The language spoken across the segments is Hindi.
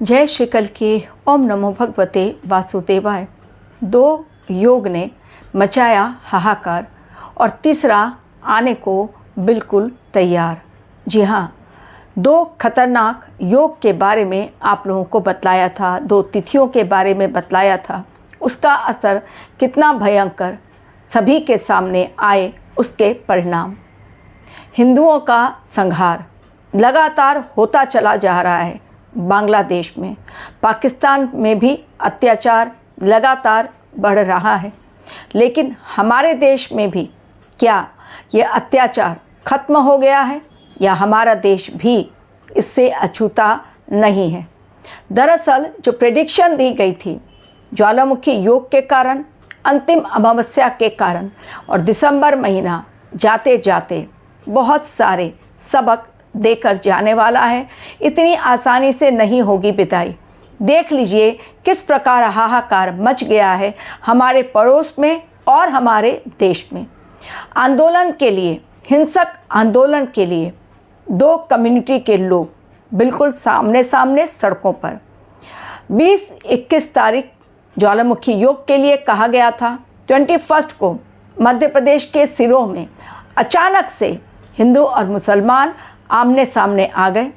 जय श्री कल की ओम नमो भगवते वासुदेवाय। दो योग ने मचाया हाहाकार और तीसरा आने को बिल्कुल तैयार। जी हाँ, दो खतरनाक योग के बारे में आप लोगों को बतलाया था, दो तिथियों के बारे में बतलाया था। उसका असर कितना भयंकर सभी के सामने आए, उसके परिणाम। हिंदुओं का संहार लगातार होता चला जा रहा है। बांग्लादेश में, पाकिस्तान में भी अत्याचार लगातार बढ़ रहा है, लेकिन हमारे देश में भी क्या ये अत्याचार खत्म हो गया है या हमारा देश भी इससे अछूता नहीं है? दरअसल जो प्रेडिक्शन दी गई थी ज्वालामुखी योग के कारण, अंतिम अमावस्या के कारण और दिसंबर महीना जाते जाते बहुत सारे सबक देकर जाने वाला है। इतनी आसानी से नहीं होगी विदाई। देख लीजिए किस प्रकार हाहाकार मच गया है हमारे पड़ोस में और हमारे देश में। आंदोलन के लिए, हिंसक आंदोलन के लिए दो कम्युनिटी के लोग बिल्कुल सामने सामने सड़कों पर। 20-21 तारीख ज्वालामुखी योग के लिए कहा गया था। 21 को मध्य प्रदेश के सिरों में अचानक से हिंदू और मुसलमान आमने सामने आ गए।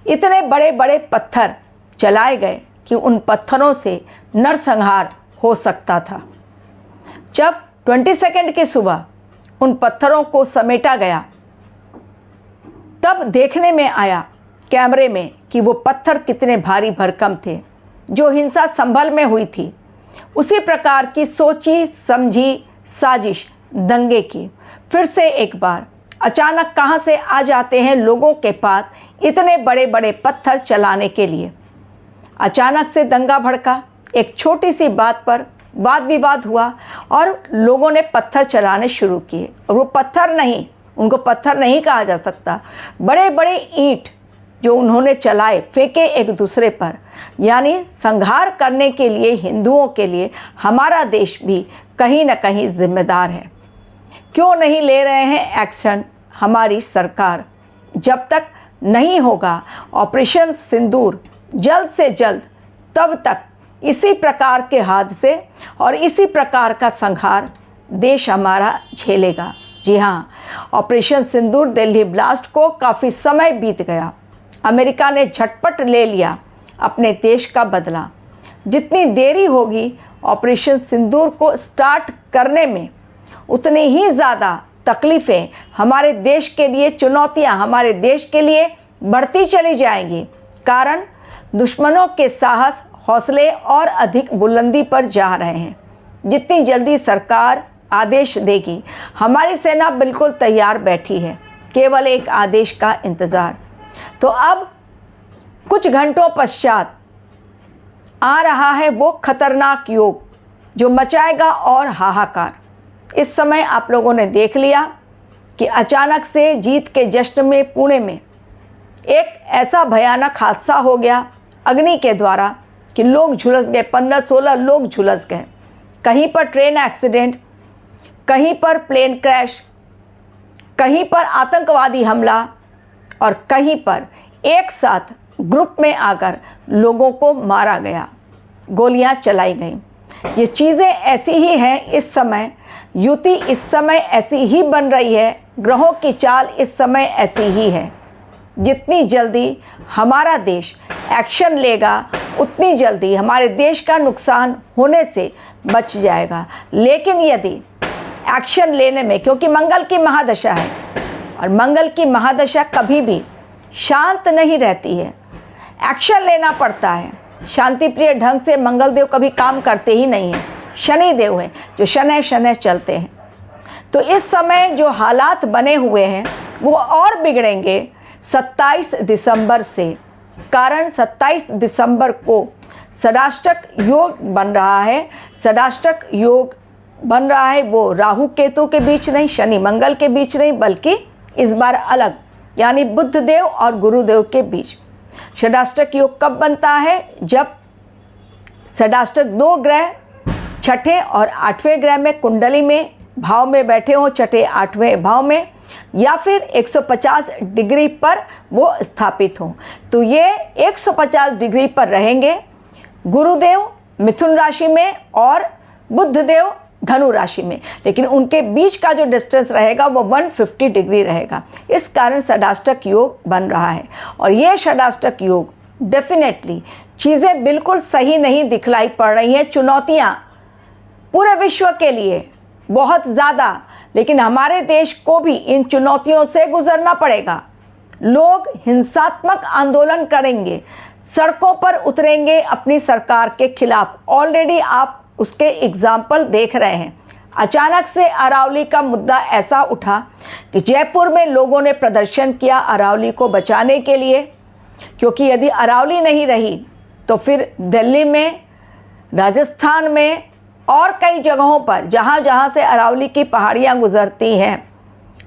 इतने बड़े बड़े पत्थर चलाए गए कि उन पत्थरों से नरसंहार हो सकता था। जब 22 की सुबह उन पत्थरों को समेटा गया, तब देखने में आया कैमरे में कि वो पत्थर कितने भारी भरकम थे। जो हिंसा संभल में हुई थी, उसी प्रकार की सोची समझी साजिश दंगे की फिर से एक बार अचानक कहां से आ जाते हैं लोगों के पास इतने बड़े बड़े पत्थर चलाने के लिए। अचानक से दंगा भड़का, एक छोटी सी बात पर वाद विवाद हुआ और लोगों ने पत्थर चलाने शुरू किए। और वो पत्थर नहीं, उनको पत्थर नहीं कहा जा सकता, बड़े बड़े ईंट जो उन्होंने चलाए, फेंके एक दूसरे पर। यानी संहार करने के लिए, हिंदुओं के लिए हमारा देश भी कहीं ना कहीं जिम्मेदार है। क्यों नहीं ले रहे हैं एक्शन हमारी सरकार? जब तक नहीं होगा ऑपरेशन सिंदूर जल्द से जल्द, तब तक इसी प्रकार के हादसे और इसी प्रकार का संहार देश हमारा झेलेगा। जी हाँ, ऑपरेशन सिंदूर दिल्ली ब्लास्ट को काफ़ी समय बीत गया। अमेरिका ने झटपट ले लिया अपने देश का बदला। जितनी देरी होगी ऑपरेशन सिंदूर को स्टार्ट करने में, उतनी ही ज़्यादा तकलीफ़ें हमारे देश के लिए, चुनौतियां हमारे देश के लिए बढ़ती चली जाएंगी। कारण दुश्मनों के साहस, हौसले और अधिक बुलंदी पर जा रहे हैं। जितनी जल्दी सरकार आदेश देगी, हमारी सेना बिल्कुल तैयार बैठी है, केवल एक आदेश का इंतज़ार। तो अब कुछ घंटों पश्चात आ रहा है वो खतरनाक योग जो मचाएगा और हाहाकार। इस समय आप लोगों ने देख लिया कि अचानक से जीत के जश्न में पुणे में एक ऐसा भयानक हादसा हो गया अग्नि के द्वारा कि लोग झुलस गए, 15-16 लोग झुलस गए। कहीं पर ट्रेन एक्सीडेंट, कहीं पर प्लेन क्रैश, कहीं पर आतंकवादी हमला और कहीं पर एक साथ ग्रुप में आकर लोगों को मारा गया, गोलियां चलाई गईं। ये चीज़ें ऐसी ही हैं इस समय। युति इस समय ऐसी ही बन रही है, ग्रहों की चाल इस समय ऐसी ही है। जितनी जल्दी हमारा देश एक्शन लेगा, उतनी जल्दी हमारे देश का नुकसान होने से बच जाएगा। लेकिन यदि एक्शन लेने में, क्योंकि मंगल की महादशा है और मंगल की महादशा कभी भी शांत नहीं रहती है, एक्शन लेना पड़ता है। शांति प्रिय ढंग से मंगल देव कभी काम करते ही नहीं हैं। शनि देव हैं जो शनै शनै चलते हैं। तो इस समय जो हालात बने हुए हैं वो और बिगड़ेंगे 27 दिसंबर से। कारण 27 दिसंबर को षडाष्टक योग बन रहा है। षडाष्टक योग बन रहा है वो राहु केतु के बीच नहीं, शनि मंगल के बीच नहीं, बल्कि इस बार अलग, यानी बुध देव और गुरुदेव के बीच। षडाष्टक योग कब बनता है? जब षडाष्टक 2 ग्रह 6ठे और 8वें ग्रह में कुंडली में भाव में बैठे हों, छठे आठवें भाव में, या फिर 150 डिग्री पर वो स्थापित हों। तो ये 150 डिग्री पर रहेंगे गुरुदेव मिथुन राशि में और बुधदेव धनु राशि में, लेकिन उनके बीच का जो डिस्टेंस रहेगा वो 150 डिग्री रहेगा। इस कारण षडाष्टक योग बन रहा है और ये षडाष्टक योग डेफिनेटली चीज़ें बिल्कुल सही नहीं दिखलाई पड़ रही हैं। चुनौतियाँ पूरे विश्व के लिए बहुत ज़्यादा, लेकिन हमारे देश को भी इन चुनौतियों से गुजरना पड़ेगा। लोग हिंसात्मक आंदोलन करेंगे, सड़कों पर उतरेंगे अपनी सरकार के खिलाफ। ऑलरेडी आप उसके एग्जाम्पल देख रहे हैं। अचानक से अरावली का मुद्दा ऐसा उठा कि जयपुर में लोगों ने प्रदर्शन किया अरावली को बचाने के लिए, क्योंकि यदि अरावली नहीं रही तो फिर दिल्ली में, राजस्थान में और कई जगहों पर जहाँ जहाँ से अरावली की पहाड़ियाँ गुजरती हैं,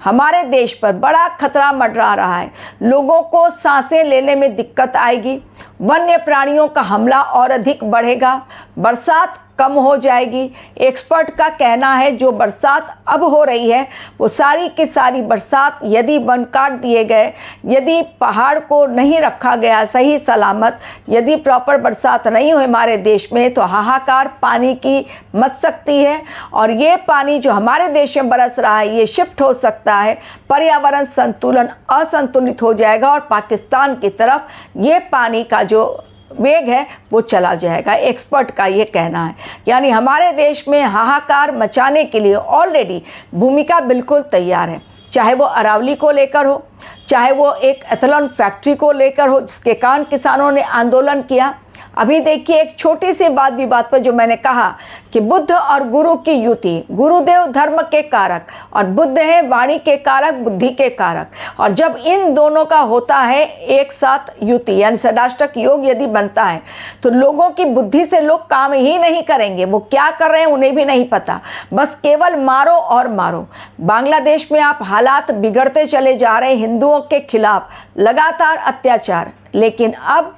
हमारे देश पर बड़ा खतरा मंडरा रहा है। लोगों को सांसें लेने में दिक्कत आएगी, वन्य प्राणियों का हमला और अधिक बढ़ेगा, बरसात कम हो जाएगी। एक्सपर्ट का कहना है जो बरसात अब हो रही है वो सारी की सारी बरसात, यदि वन काट दिए गए, यदि पहाड़ को नहीं रखा गया सही सलामत, यदि प्रॉपर बरसात नहीं हुई हमारे देश में, तो हाहाकार पानी की मच सकती है। और ये पानी जो हमारे देश में बरस रहा है ये शिफ्ट हो सकता है, पर्यावरण संतुलन असंतुलित हो जाएगा और पाकिस्तान की तरफ ये पानी का जो वेग है वो चला जाएगा। एक्सपर्ट का ये कहना है। यानी हमारे देश में हाहाकार मचाने के लिए ऑलरेडी भूमिका बिल्कुल तैयार है, चाहे वो अरावली को लेकर हो, चाहे वो एक एथेनॉल फैक्ट्री को लेकर हो जिसके कारण किसानों ने आंदोलन किया। अभी देखिए एक छोटी सी वाद विवाद पर जो मैंने कहा कि बुद्ध और गुरु की युति, गुरुदेव धर्म के कारक और बुद्ध है वाणी के कारक, बुद्धि के कारक, और जब इन दोनों का होता है एक साथ युति यानी षडाष्टक योग यदि बनता है तो लोगों की बुद्धि से लोग काम ही नहीं करेंगे। वो क्या कर रहे हैं उन्हें भी नहीं पता, बस केवल मारो और मारो। बांग्लादेश में आप हालात बिगड़ते चले जा रहे, हिंदुओं के खिलाफ लगातार अत्याचार, लेकिन अब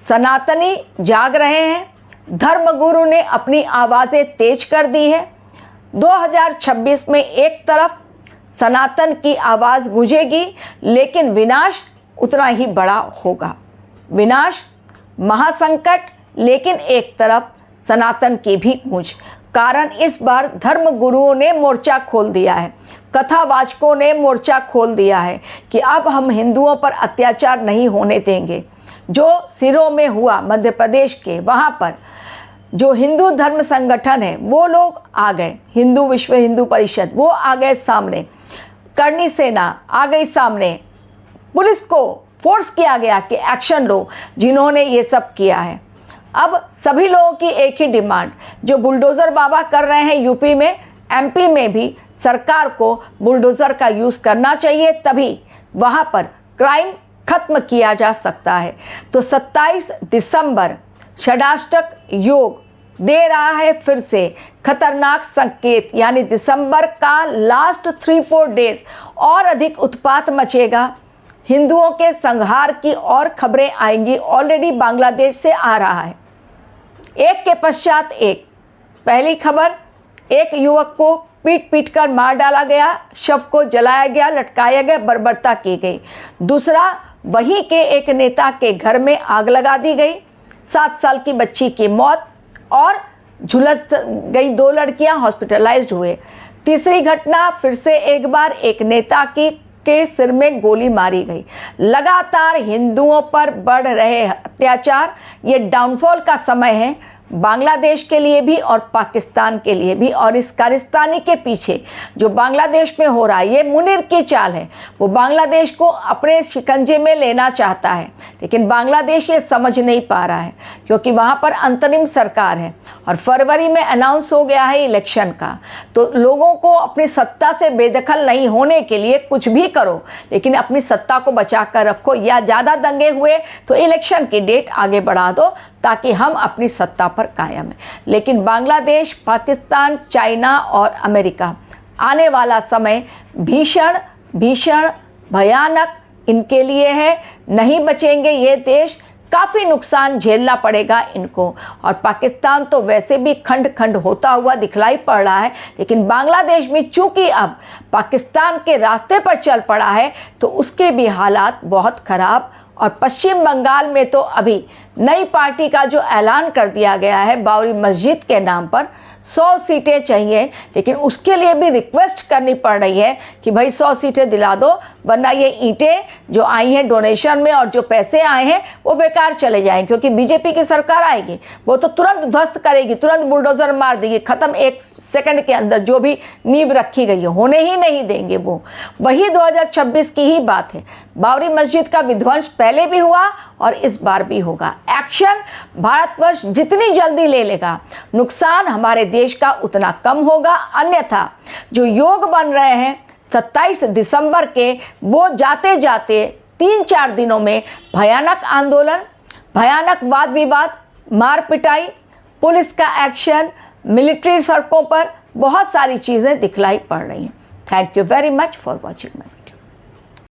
सनातनी जाग रहे हैं। धर्मगुरु ने अपनी आवाज़ें तेज कर दी है। 2026 में एक तरफ सनातन की आवाज़ गूंजेगी, लेकिन विनाश उतना ही बड़ा होगा। विनाश, महासंकट, लेकिन एक तरफ सनातन की भी गूंज। कारण इस बार धर्मगुरुओं ने मोर्चा खोल दिया है, कथावाचकों ने मोर्चा खोल दिया है कि अब हम हिंदुओं पर अत्याचार नहीं होने देंगे। जो सिरों में हुआ मध्य प्रदेश के, वहाँ पर जो हिंदू धर्म संगठन है वो लोग आ गए, हिंदू विश्व हिंदू परिषद वो आ गए सामने, करणी सेना आ गई सामने, पुलिस को फोर्स किया गया कि एक्शन लो जिन्होंने ये सब किया है। अब सभी लोगों की एक ही डिमांड, जो बुलडोज़र बाबा कर रहे हैं यूपी में, एमपी में भी सरकार को बुलडोज़र का यूज़ करना चाहिए, तभी वहाँ पर क्राइम खत्म किया जा सकता है। तो 27 दिसंबर षडाष्टक योग दे रहा है फिर से खतरनाक संकेत, यानी दिसंबर का लास्ट 3-4 डेज और अधिक उत्पात मचेगा। हिंदुओं के संहार की और खबरें आएंगी, ऑलरेडी बांग्लादेश से आ रहा है, एक के पश्चात एक। पहली खबर, एक युवक को पीट पीट कर मार डाला गया, शव को जलाया गया, लटकाया गया, बर्बरता की गई। दूसरा, वहीं के एक नेता के घर में आग लगा दी गई, 7 साल की बच्ची की मौत और झुलस गई 2 लड़कियां, हॉस्पिटलाइज्ड हुए। तीसरी घटना, फिर से एक बार एक नेता के सिर में गोली मारी गई। लगातार हिंदुओं पर बढ़ रहे अत्याचार, ये डाउनफॉल का समय है बांग्लादेश के लिए भी और पाकिस्तान के लिए भी। और इस कारिस्तानी के पीछे जो बांग्लादेश में हो रहा है ये मुनीर की चाल है। वो बांग्लादेश को अपने शिकंजे में लेना चाहता है, लेकिन बांग्लादेश ये समझ नहीं पा रहा है क्योंकि वहाँ पर अंतरिम सरकार है और फरवरी में अनाउंस हो गया है इलेक्शन का। तो लोगों को अपनी सत्ता से बेदखल नहीं होने के लिए कुछ भी करो, लेकिन अपनी सत्ता को बचा कर रखो, या ज़्यादा दंगे हुए तो इलेक्शन की डेट आगे बढ़ा दो ताकि हम अपनी सत्ता पर कायम है। लेकिन बांग्लादेश, पाकिस्तान, चाइना और अमेरिका, आने वाला समय भीषण भीषण भयानक इनके लिए है। नहीं बचेंगे ये देश, काफ़ी नुकसान झेलना पड़ेगा इनको। और पाकिस्तान तो वैसे भी खंड खंड होता हुआ दिखलाई पड़ रहा है, लेकिन बांग्लादेश भी चूंकि अब पाकिस्तान के रास्ते पर चल पड़ा है तो उसके भी हालात बहुत ख़राब। और पश्चिम बंगाल में तो अभी नई पार्टी का जो ऐलान कर दिया गया है बाबरी मस्जिद के नाम पर 100 सीटें चाहिए, लेकिन उसके लिए भी रिक्वेस्ट करनी पड़ रही है कि भाई 100 सीटें दिला दो, वरना ये ईंटें जो आई हैं डोनेशन में और जो पैसे आए हैं वो बेकार चले जाएंगे, क्योंकि बीजेपी की सरकार आएगी वो तो तुरंत ध्वस्त करेगी, तुरंत बुलडोज़र मार देगी, ख़त्म 1 सेकंड के अंदर जो भी नींव रखी गई है होने ही नहीं देंगे वो। वही 2026 की ही बात है। बाबरी मस्जिद का विध्वंस पहले भी हुआ और इस बार भी होगा। एक्शन भारतवर्ष जितनी जल्दी ले लेगा नुकसान हमारे देश का उतना कम होगा। अन्यथा जो योग बन रहे हैं 27 दिसंबर के, वो जाते जाते 3-4 दिनों में भयानक आंदोलन, भयानक वाद विवाद, मार पिटाई, पुलिस का एक्शन, मिलिट्री सड़कों पर, बहुत सारी चीज़ें दिखलाई पड़ रही हैं। Thank you very much for watching my